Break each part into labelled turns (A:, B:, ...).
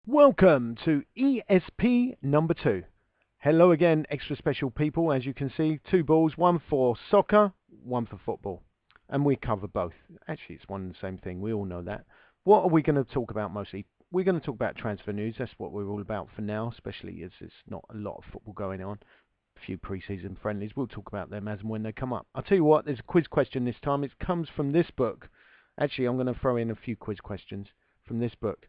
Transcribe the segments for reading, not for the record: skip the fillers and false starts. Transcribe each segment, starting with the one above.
A: Welcome to ESP number 2. Hello again, extra special people. As you can see, two balls, one for soccer, one for football. And we cover both. Actually, it's one and the same thing. We all know that. What are we going to talk about mostly? We're going to talk about transfer news. That's what we're all about for now, especially as there's not a lot of football going on. A few pre-season friendlies. We'll talk about them as and when they come up. I'll tell you what, there's a quiz question this time. It comes from this book. Actually, I'm going to throw in a few quiz questions from this book.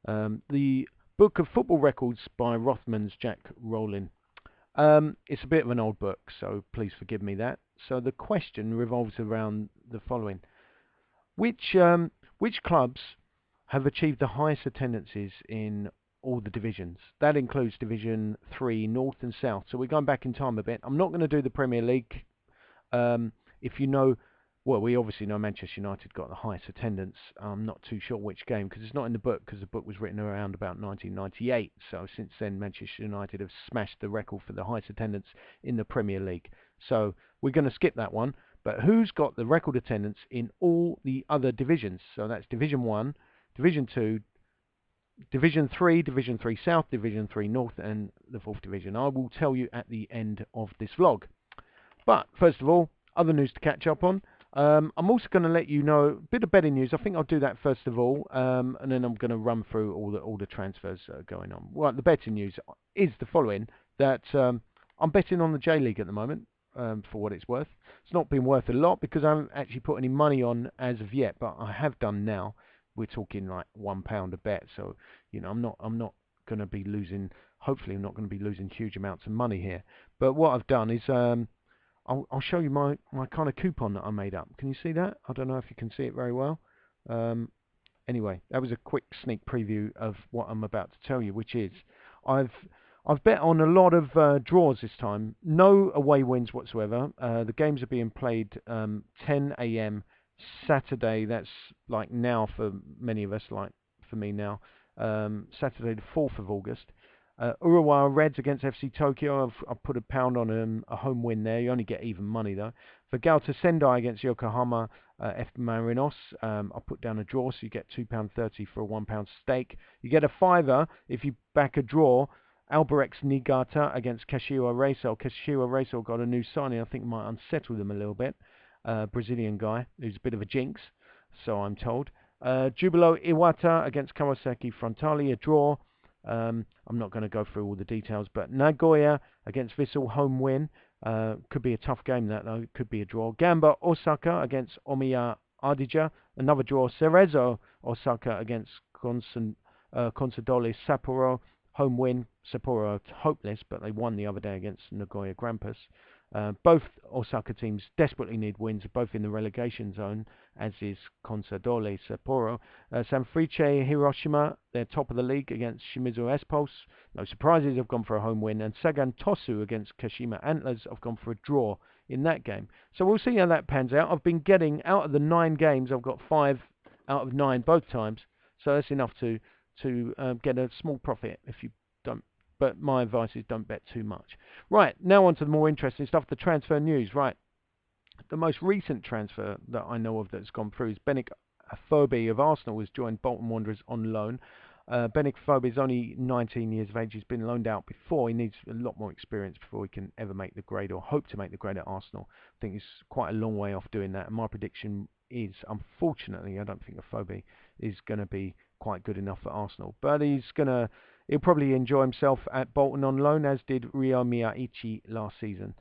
A: The Book of Football Records by Rothman's Jack Rowling. It's a bit of an old book, so please forgive me that. So the question revolves around the following. Which clubs have achieved the highest attendances in all the divisions? That includes Division 3, North and South. So we're going back in time a bit. I'm not going to do the Premier League. If you know... Well, we obviously know Manchester United got the highest attendance. I'm not too sure which game, because it's not in the book, because the book was written around about 1998. So since then, Manchester United have smashed the record for the highest attendance in the Premier League. So we're going to skip that one. But who's got the record attendance in all the other divisions? So that's Division 1, Division 2, Division 3, Division 3 South, Division 3 North, and the 4th Division. I will tell you at the end of this vlog. But first of all, other news to catch up on. I'm also going to let you know a bit of betting news. I think I'll do that first of all, and then I'm going to run through all the transfers going on. Well, the betting news is the following: that I'm betting on the J League at the moment, for what it's worth. It's not been worth a lot because I haven't actually put any money on as of yet, but I have done now. We're talking like £1 a bet, so you know I'm not going to be losing. Hopefully, I'm not going to be losing huge amounts of money here. But what I've done is I'll show you my kind of coupon that I made up. Can you see that? I don't know if you can see it very well. Anyway, that was a quick sneak preview of what I'm about to tell you, which is I've bet on a lot of draws this time. No away wins whatsoever. The games are being played 10 a.m. Saturday. That's like now for many of us, like for me now. Saturday the 4th of August. Urawa Reds against FC Tokyo. I've put £1 on a home win there. You only get even money though. For Gauta Sendai against Yokohama F Marinos, I put down a draw, so you get £2.30 for a £1 stake. You get a fiver if you back a draw. Albirex Niigata against Kashiwa Reysol. Kashiwa Reysol got a new signing. I think might unsettle them a little bit. Brazilian guy who's a bit of a jinx, so I'm told. Jubilo Iwata against Kawasaki Frontale, a draw. I'm not going to go through all the details, but Nagoya against Vissel, home win. Could be a tough game that though. Could be a draw. Gamba Osaka against Omiya Ardija, another draw. Cerezo Osaka against Consadole Sapporo, home win. Sapporo hopeless, but they won the other day against Nagoya Grampus. Both Osaka teams desperately need wins, both in the relegation zone, as is Consadole Sapporo. Sanfrecce Hiroshima, they're top of the league against Shimizu S-Pulse. No surprises, have gone for a home win. And Sagan Tosu against Kashima Antlers have gone for a draw in that game. So we'll see how that pans out. I've been getting, out of the 9 games, I've got 5 out of 9 both times. So that's enough to get a small profit if you don't. But my advice is don't bet too much. Right, now on to the more interesting stuff, the transfer news. Right, the most recent transfer that I know of that's gone through is Benik Afobe of Arsenal has joined Bolton Wanderers on loan. Benik Afobe is only 19 years of age. He's been loaned out before. He needs a lot more experience before he can ever make the grade or hope to make the grade at Arsenal. I think he's quite a long way off doing that. And my prediction is, unfortunately, I don't think Afobe is going to be quite good enough for Arsenal. But he'll probably enjoy himself at Bolton on loan, as did Ryo Miyaichi last season.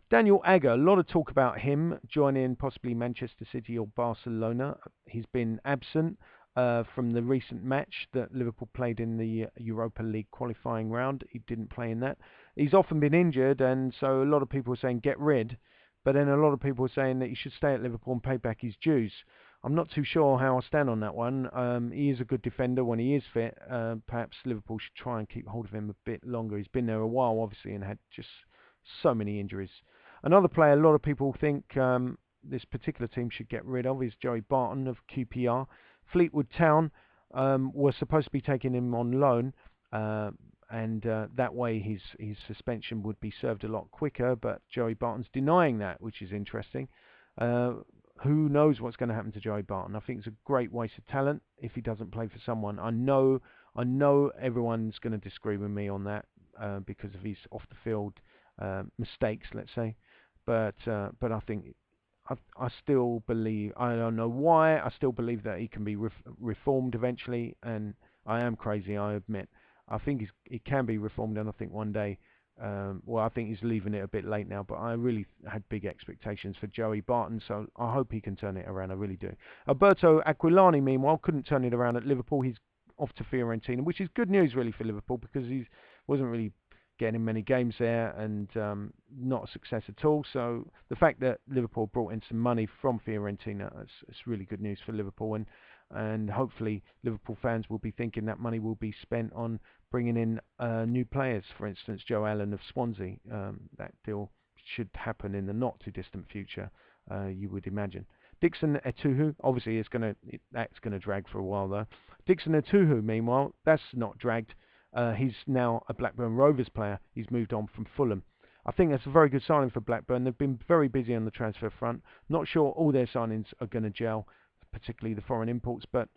A: Daniel Agger, a lot of talk about him joining possibly Manchester City or Barcelona. He's been absent from the recent match that Liverpool played in the Europa League qualifying round. He didn't play in that. He's often been injured, and so a lot of people are saying get rid. But then a lot of people are saying that he should stay at Liverpool and pay back his dues. I'm not too sure how I stand on that one. He is a good defender when he is fit. Perhaps Liverpool should try and keep hold of him a bit longer. He's been there a while, obviously, and had just so many injuries. Another player a lot of people think this particular team should get rid of is Joey Barton of QPR. Fleetwood Town were supposed to be taking him on loan, and that way his suspension would be served a lot quicker, but Joey Barton's denying that, which is interesting. Who knows what's going to happen to Joey Barton? I think it's a great waste of talent if he doesn't play for someone. I know I know everyone's going to disagree with me on that because of his off-the-field mistakes, let's say. But I think I still believe, I don't know why, I still believe that he can be reformed eventually, and I am crazy, I admit. I think he can be reformed, and I think one day, well, I think he's leaving it a bit late now, but I really had big expectations for Joey Barton, so I hope he can turn it around, I really do. Alberto Aquilani, meanwhile, couldn't turn it around at Liverpool. He's off to Fiorentina, which is good news really for Liverpool, because he wasn't really getting in many games there, and not a success at all. So the fact that Liverpool brought in some money from Fiorentina, it's really good news for Liverpool, and hopefully Liverpool fans will be thinking that money will be spent on bringing in new players. For instance, Joe Allen of Swansea. That deal should happen in the not too distant future, you would imagine. Dixon Etuhu, obviously that's gonna drag for a while though. Dixon Etuhu, meanwhile, that's not dragged. He's now a Blackburn Rovers player. He's moved on from Fulham. I think that's a very good signing for Blackburn. They've been very busy on the transfer front. Not sure all their signings are going to gel, particularly the foreign imports, but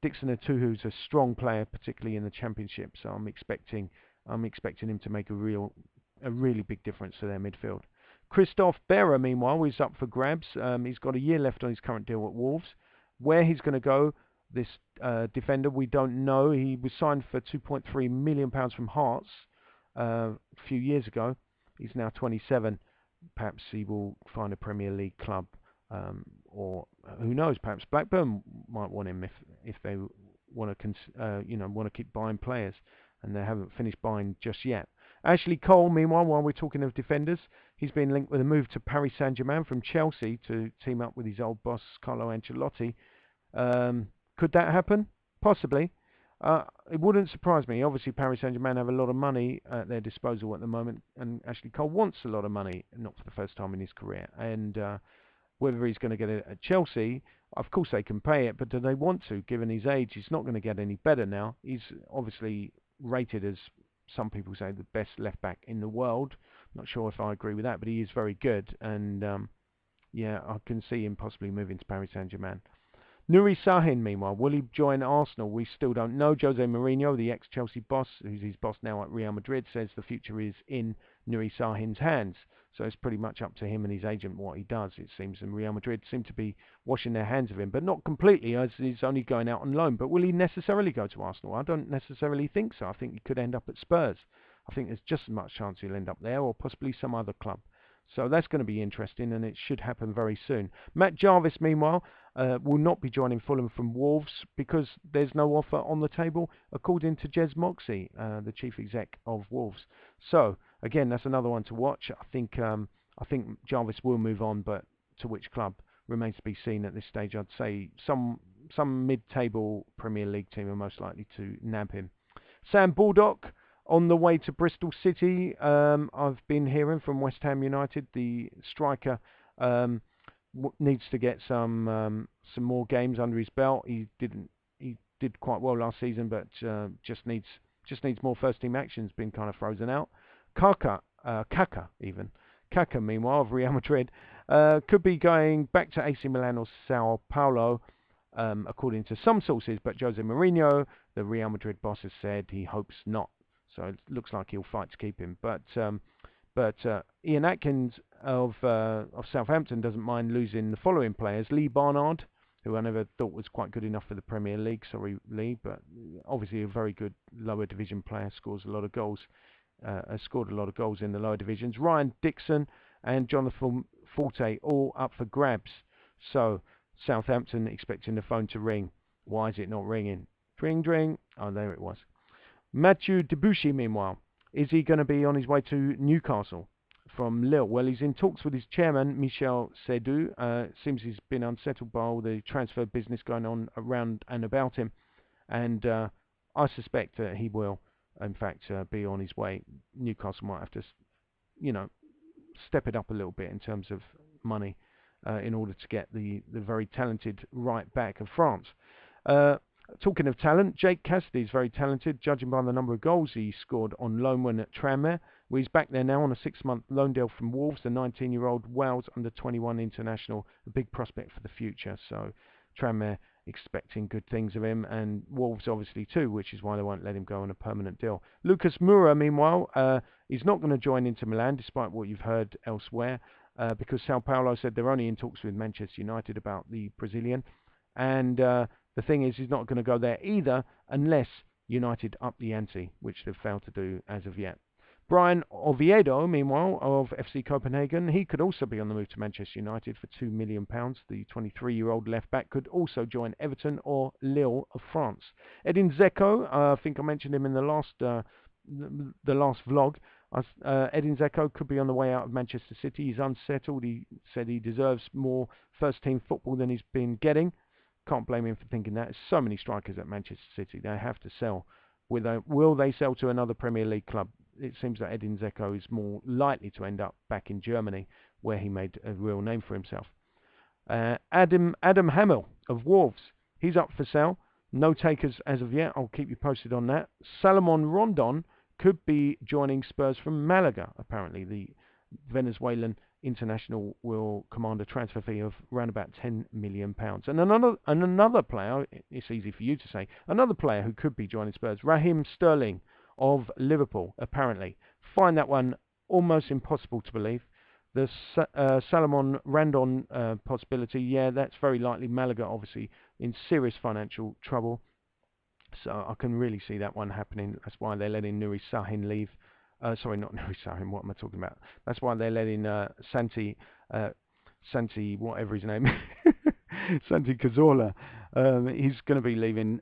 A: Dixon Etuhu's a strong player, particularly in the Championship. So I'm expecting him to make a really big difference to their midfield. Christophe Berra, meanwhile, is up for grabs. He's got a year left on his current deal at Wolves. Where he's going to go, this defender, we don't know. He was signed for £2.3 million from Hearts a few years ago. He's now 27. Perhaps he will find a Premier League club, or who knows? Perhaps Blackburn might want him if they want to keep buying players, and they haven't finished buying just yet. Ashley Cole, meanwhile, while we're talking of defenders, he's been linked with a move to Paris Saint-Germain from Chelsea to team up with his old boss Carlo Ancelotti. Could that happen? Possibly. It wouldn't surprise me. Obviously, Paris Saint-Germain have a lot of money at their disposal at the moment, and Ashley Cole wants a lot of money, not for the first time in his career. And whether he's going to get it at Chelsea, of course they can pay it, but do they want to? Given his age, he's not going to get any better now. He's obviously rated as, some people say, the best left-back in the world. Not sure if I agree with that, but he is very good. And yeah, I can see him possibly moving to Paris Saint-Germain. Nuri Sahin, meanwhile, will he join Arsenal? We still don't know. Jose Mourinho, the ex-Chelsea boss, who's his boss now at Real Madrid, says the future is in Nuri Sahin's hands. So it's pretty much up to him and his agent what he does, it seems. And Real Madrid seem to be washing their hands of him, but not completely, as he's only going out on loan. But will he necessarily go to Arsenal? I don't necessarily think so. I think he could end up at Spurs. I think there's just as much chance he'll end up there, or possibly some other club. So that's going to be interesting, and it should happen very soon. Matt Jarvis, meanwhile, will not be joining Fulham from Wolves because there's no offer on the table, according to Jez Moxey, the chief exec of Wolves. So again, that's another one to watch. I think Jarvis will move on, but to which club remains to be seen at this stage. I'd say some mid-table Premier League team are most likely to nab him. Sam Baldock, on the way to Bristol City. I've been hearing from West Ham United, the striker needs to get some more games under his belt. He did quite well last season, but just needs more first team actions. Been kind of frozen out. Kaka, meanwhile, of Real Madrid, could be going back to AC Milan or Sao Paulo, according to some sources. But Jose Mourinho, the Real Madrid boss, has said he hopes not. So it looks like he'll fight to keep him. But Ian Atkins of Southampton doesn't mind losing the following players: Lee Barnard, who I never thought was quite good enough for the Premier League. Sorry, Lee, but obviously a very good lower division player. Scores a lot of goals. Has scored a lot of goals in the lower divisions. Ryan Dixon and Jonathan Forte all up for grabs. So Southampton expecting the phone to ring. Why is it not ringing? Dring, dring. Oh, there it was. Mathieu Debuchy, meanwhile, is he going to be on his way to Newcastle from Lille? Well, he's in talks with his chairman, Michel Seydoux. Seems he's been unsettled by all the transfer business going on around and about him. And I suspect that he will, in fact, be on his way. Newcastle might have to, step it up a little bit in terms of money in order to get the very talented right back of France. Talking of talent, Jake Cassidy is very talented, judging by the number of goals he scored on loan when at Tranmere. Well, he's back there now on a 6-month loan deal from Wolves, the 19-year-old Wales under-21 international, a big prospect for the future. So Tranmere expecting good things of him, and Wolves obviously too, which is why they won't let him go on a permanent deal. Lucas Moura, meanwhile, is not going to join Inter Milan, despite what you've heard elsewhere, because Sao Paulo said they're only in talks with Manchester United about the Brazilian, and the thing is, he's not going to go there either unless United up the ante, which they've failed to do as of yet. Brian Oviedo, meanwhile, of FC Copenhagen, he could also be on the move to Manchester United for £2 million. The 23-year-old left-back could also join Everton or Lille of France. Edin Dzeko, I think I mentioned him in the last vlog. Edin Dzeko could be on the way out of Manchester City. He's unsettled. He said he deserves more first-team football than he's been getting. Can't blame him for thinking that. There's so many strikers at Manchester City. They have to sell. Will they sell to another Premier League club? It seems that Edin Dzeko is more likely to end up back in Germany, where he made a real name for himself. Adam Hamill of Wolves, he's up for sale. No takers as of yet. I'll keep you posted on that. Salomon Rondon could be joining Spurs from Malaga. Apparently, the Venezuelan international will command a transfer fee of around about £10 million. And another player, it's easy for you to say, another player who could be joining Spurs, Raheem Sterling of Liverpool, apparently. Find that one almost impossible to believe. The Salomon Rondon possibility, yeah, that's very likely. Malaga, obviously, in serious financial trouble. So I can really see that one happening. That's why they're letting Nuri Sahin leave. Sorry, not Nuri Sahin, what am I talking about? That's why they're letting Santi, whatever his name is, Santi Cazorla. He's going to be leaving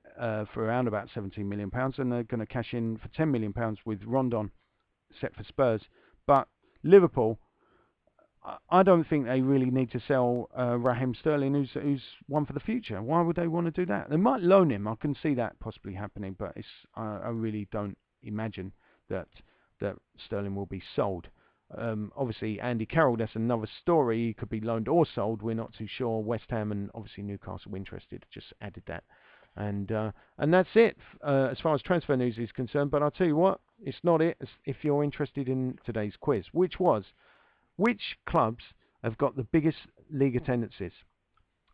A: for around about £17 million, and they're going to cash in for £10 million with Rondon set for Spurs. But Liverpool, I don't think they really need to sell Raheem Sterling, who's one for the future. Why would they want to do that? They might loan him. I can see that possibly happening, but I really don't imagine that Sterling will be sold. Obviously, Andy Carroll, that's another story. He could be loaned or sold. We're not too sure. West Ham and obviously Newcastle were interested. Just added that. And that's it as far as transfer news is concerned. But I'll tell you what, it's not it if you're interested in today's quiz, which was, which clubs have got the biggest league attendances?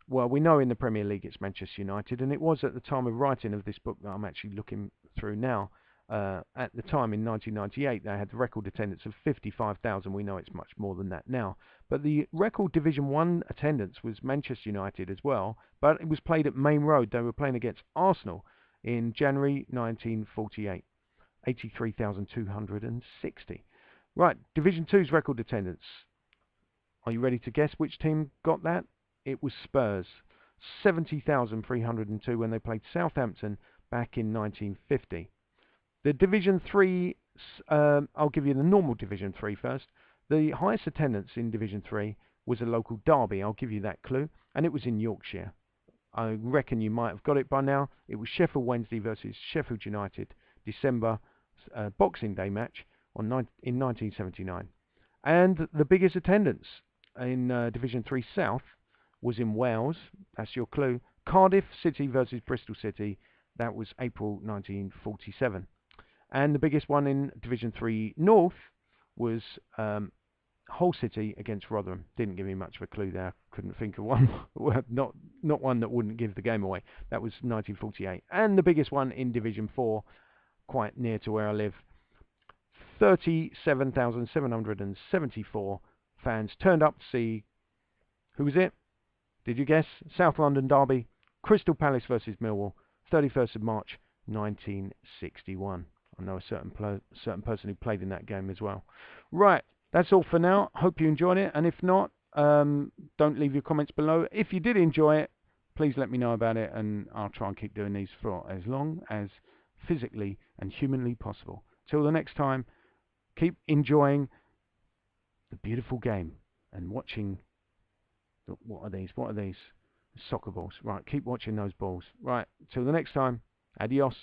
A: Well, we know in the Premier League it's Manchester United, and it was at the time of writing of this book that I'm actually looking through now. At the time in 1998, they had the record attendance of 55,000. We know it's much more than that now. But the record Division 1 attendance was Manchester United as well, but it was played at Main Road. They were playing against Arsenal in January 1948. 83,260. Right, Division 2's record attendance. Are you ready to guess which team got that? It was Spurs. 70,302 when they played Southampton back in 1950. The Division 3, I'll give you the normal Division 3 first. The highest attendance in Division 3 was a local derby. I'll give you that clue. And it was in Yorkshire. I reckon you might have got it by now. It was Sheffield Wednesday versus Sheffield United, December Boxing Day match in 1979. And the biggest attendance in Division 3 South was in Wales. That's your clue. Cardiff City versus Bristol City. That was April 1947. And the biggest one in Division 3 North was Hull City against Rotherham. Didn't give me much of a clue there. Couldn't think of one. not one that wouldn't give the game away. That was 1948. And the biggest one in Division 4, quite near to where I live, 37,774 fans turned up to see, who was it? Did you guess? South London derby, Crystal Palace versus Millwall, 31st of March 1961. I know a certain person who played in that game as well. Right, that's all for now. Hope you enjoyed it, and if not, don't leave your comments below. If you did enjoy it, please let me know about it, and I'll try and keep doing these for as long as physically and humanly possible. Till the next time, keep enjoying the beautiful game and watching. What are these? What are these? Soccer balls. Right, keep watching those balls. Right, till the next time, adios.